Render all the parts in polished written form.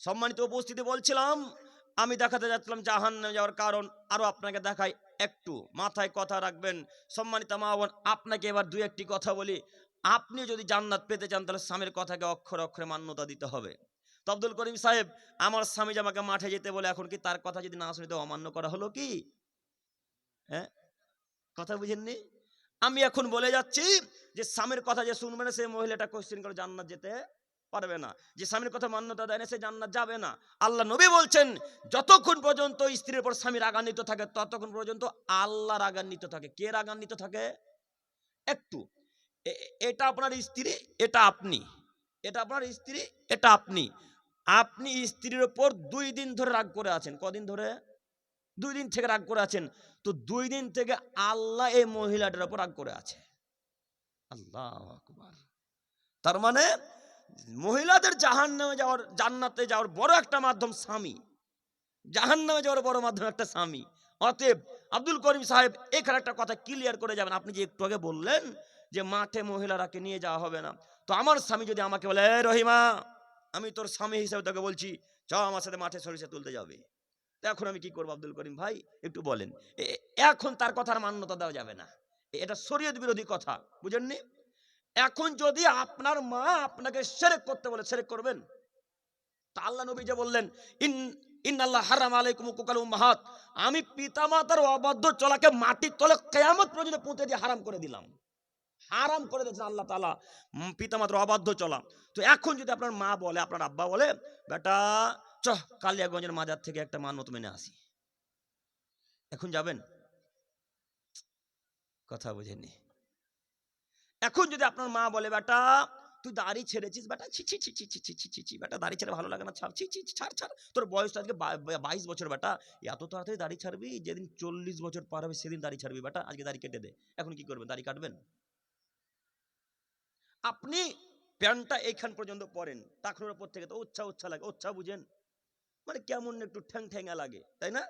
সম্মানিত উপস্থিতি, বলছিলাম আমি দেখাতে যাচ্ছিলাম জাহান্নামে যাওয়ার কারণ। আরো আপনাকে দেখাই, একটু মাথায় কথা রাখবেন। সম্মানিত মা বোন, আপনাকে এবার দুই একটি কথা বলি। আপনি যদি জান্নাত পেতে চান তাহলে স্বামীর কথাকে অক্ষরে অক্ষরে মান্যতা দিতে হবে। তো আব্দুল করিম সাহেব, আমার স্বামী যে আমাকে মাঠে যেতে বলে, এখন কি তার কথা যদি না শুনিতে অমান্য করা হলো কি? হ্যাঁ, কথা বুঝেননি? আমি এখন বলে যাচ্ছি যে স্বামীর কথা যে শুনবে না, সে মহিলাটা কোশ্চেন করে জান্নাত যেতে পারবে না। যে স্বামীর কথা মান্যতা দেয় না, সে জান্নাত যাবে না। আল্লাহ নবী বলছেন, যতক্ষণ পর্যন্ত স্ত্রীর উপর স্বামী রাগান্বিত থাকে ততক্ষণ পর্যন্ত আল্লাহ রাগান্বিত থাকে। কে রাগান্বিত থাকে? একটু এটা আপনার স্ত্রী, এটা আপনি, এটা আপনার স্ত্রী, এটা আপনি। আপনি স্ত্রীর উপর 2 দিন ধরে রাগ করে আছেন। কদিন ধরে? 2 দিন থেকে রাগ করে আছেন। তো 2 দিন থেকে আল্লাহ এই মহিলাটার উপর রাগ করে আছে। আল্লাহু আকবার। তার মানে মহিলাদের জাহান্নামে যাওয়ার, জান্নাতে যাওয়ার বড় একটা মাধ্যম স্বামী। জাহান্নামে যাওয়ার বড় মাধ্যম একটা স্বামী। অতএব আব্দুল করিম সাহেব, এখানে একটা কথা ক্লিয়ার করে যাবেন। আপনি যে একটু আগে বললেন যে মাঠে মহিলারাকে নিয়ে যাওয়া হবে না, তো আমার স্বামী যদি আমাকে বলে, এ রহিমা, আমি তোর স্বামী হিসেবে তোকে বলছি, চ আমার সাথে মাঠে সরিষা তুলতে যাবে, এখন আমি কি করবো আব্দুল করিম ভাই একটু বলেন? এখন তার কথার মান্যতা দেওয়া যাবে না। এটা শরীয়ত বিরোধী কথা, বুঝেননি? এখন যদি আপনার মা আপনাকে শিরক করতে বলে, শিরক করবেন? তা আল্লাহ নবী যে বললেন, ইন্নাল্লাহ হারাম আলাইকুম উকুকাল উম্মাহাত, আমি পিতামাতার অবাধ্য চলাকে মাটির তলে কিয়ামত পর্যন্ত পুঁতে দিয়ে হারাম করে দিলাম। হারাম করে দিয়েছেন আল্লাহ তাআলা পিতামাতার অবাধ্য চলা। তো এখন যদি আপনার মা বলে, আপনার আব্বা বলে, বেটা চহ কালিয়াগঞ্জের মাজার থেকে একটা মানত মেনে আসি, এখন যাবেন? কথা বুঝেননি? এখন যদি আপনার মা বলে, বেটা তুই দাড়ি ছেড়েছিস, বেটা ছি ছি ছি ছি ছি ছি ছি ছি ছি, বেটা দাড়ি ছেড়ে ভালো লাগে না, ছাড়, ছি ছি ছি, ছাড় ছাড়, তোর বয়স তো আজকে 22 বছর, বেটা এত তাড়াতাড়ি দাড়ি ছাড়বি? যেদিন 40 বছর পার হবে সেদিন দাড়ি ছাড়বি, বেটা আজকে দাড়ি কেটে দে। এখন কি করবেন? দাড়ি কাটবেন? আপনি প্যান্টটা এইখান পর্যন্ত পরেন, টাকনোর উপর থেকে তো উচ্ছা উচ্ছা লাগে, উচ্ছা বুঝেন? মানে কেমন একটু ঠ্যাং ঠ্যাঙ্গা লাগে, তাই না?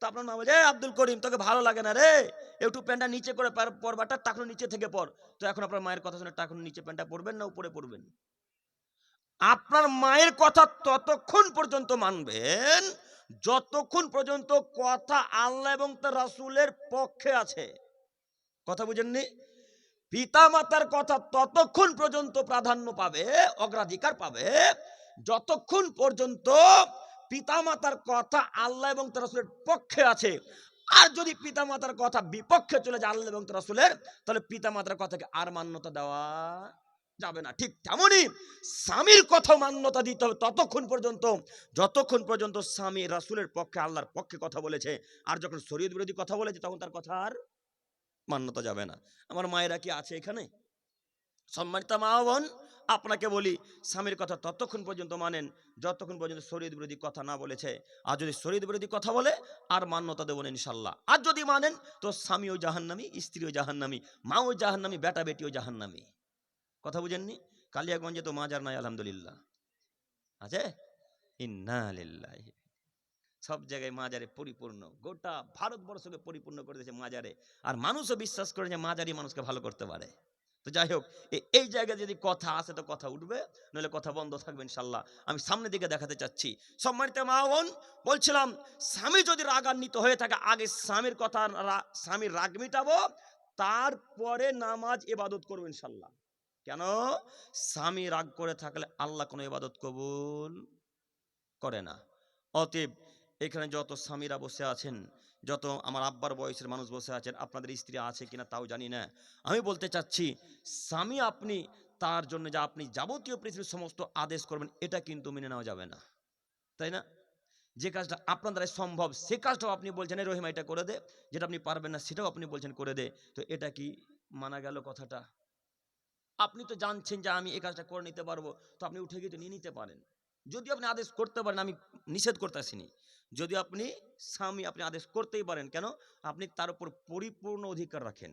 তো আপনার মা বলছে, আব্দুল করিম তোকে ভালো লাগে না রে, একটু প্যান্টটা নিচে করে পরবাটা, টাকনো নিচে থেকে পর। তো এখন আপনার মায়ের কথা শুনে টাকনো নিচে প্যান্টটা পরবেন না উপরে পরবেন? আপনার মায়ের কথা ততক্ষণ পর্যন্ত মানবেন যতক্ষণ পর্যন্ত কথা আল্লাহ এবং তার রাসূলের পক্ষে আছে। কথা বুঝেননি? পিতা মাতার কথা ততক্ষণ পর্যন্ত প্রাধান্য পাবে, অগ্রাধিকার পাবে, যতক্ষণ পর্যন্ত পিতা মাতার কথা আল্লাহ এবং তার রাসূলের পক্ষে আছে। আর যদি পিতা মাতার কথা বিপক্ষে চলে যায় আল্লাহ এবং তার রাসূলের, তাহলে পিতা মাতার কথাকে আর মান্যতা দেওয়া যাবে না। ঠিক তেমনি স্বামীর কথা মান্যতা দিতে হবে ততক্ষণ পর্যন্ত যতক্ষণ পর্যন্ত স্বামী রাসূলের পক্ষে, আল্লাহর পক্ষে কথা বলেছে। আর যখন শরীয়ত বিরোধী কথা বলেছে তখন তার কথা আর মান্যতা যাবে না। আমার মায়েরা কি আছে এখানে? সম্মানিত মা বোন, আপনাকে বলি, স্বামীর কথা ততক্ষণ পর্যন্ত মানেন যতক্ষণ পর্যন্ত শরীয়ত বিরোধী কথা না বলেছে। আর যদি শরীয়ত বিরোধী কথা বলে, আর মান্যতা দেব না ইনশাল্লাহ। আর যদি মানেন তো স্বামীও জাহান্নামী, স্ত্রীও জাহান্নামী, মাও জাহান্নামী, বেটা বেটিও জাহান্নামী। কথা বুঝেননি? কালিয়াগঞ্জে তো মাজার নাই আলহামদুলিল্লাহ, আছে? ইন্না লিল্লাহি। সব জায়গায় মাজারে পরিপূর্ণ, গোটা ভারতবর্ষকে পরিপূর্ণ করে দিয়েছে মাজারে। আর মানুষও বিশ্বাস করে যে মাজারই মানুষকে ভালো করতে পারে। তো যাই হোক, এই জায়গায় যদি কথা আসে তো কথা উঠবে, নইলে কথা বন্ধ থাকবে ইনশাল্লাহ। আমি সামনের দিকে দেখাতে চাচ্ছি। সম্মানিত মা বোন, বলছিলাম স্বামী যদি রাগান্বিত হয়ে থাকে, আগে স্বামীর কথা, স্বামীর রাগ মিটাবো, তারপরে নামাজ ইবাদত করবো ইনশাল্লাহ। কেন? স্বামী রাগ করে থাকলে আল্লাহ কোনো ইবাদত কবুল করে না। অতএব এখানে যত স্বামীরা বসে আছেন, যত আমার আব্বার বয়সের মানুষ বসে আছেন, আপনাদের স্ত্রী আছে কিনা তাও জানি না, আমি বলতে চাচ্ছি, স্বামী আপনি তার জন্য যা আপনি যাবতীয় পৃথিবীর সমস্ত আদেশ করবেন, এটা কিন্তু মেনে নেওয়া যাবে না, তাই না? যে কাজটা আপনার দ্বারা সম্ভব সে কাজটাও আপনি বলছেন, রহিমা এটা করে দে, যেটা আপনি পারবেন না সেটাও আপনি বলছেন করে দে, তো এটা কি মানা গেল কথাটা? আপনি তো জানছেন যে আমি এই কাজটা করে নিতে পারবো, তো আপনি উঠে গিয়ে তো নিয়ে নিতে পারেন। যদি আপনি আদেশ করতে পারেন, আমি নিষেধ করতে আসিনি। যদি আপনি স্বামী, আপনি আদেশ করতেই পারেন, কেন? আপনি তার উপর পরিপূর্ণ অধিকার রাখেন,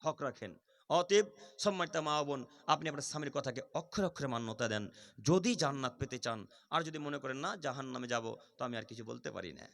হক রাখেন। অতএব সম্মানিত মা বোন, আপনি আপনার স্বামীর কথাকে অক্ষরে অক্ষরে মান্যতা দেন যদি জান্নাত পেতে চান। আর যদি মনে করেন না জাহান্নামে যাব, তো আমি আর কিছু বলতে পারি না।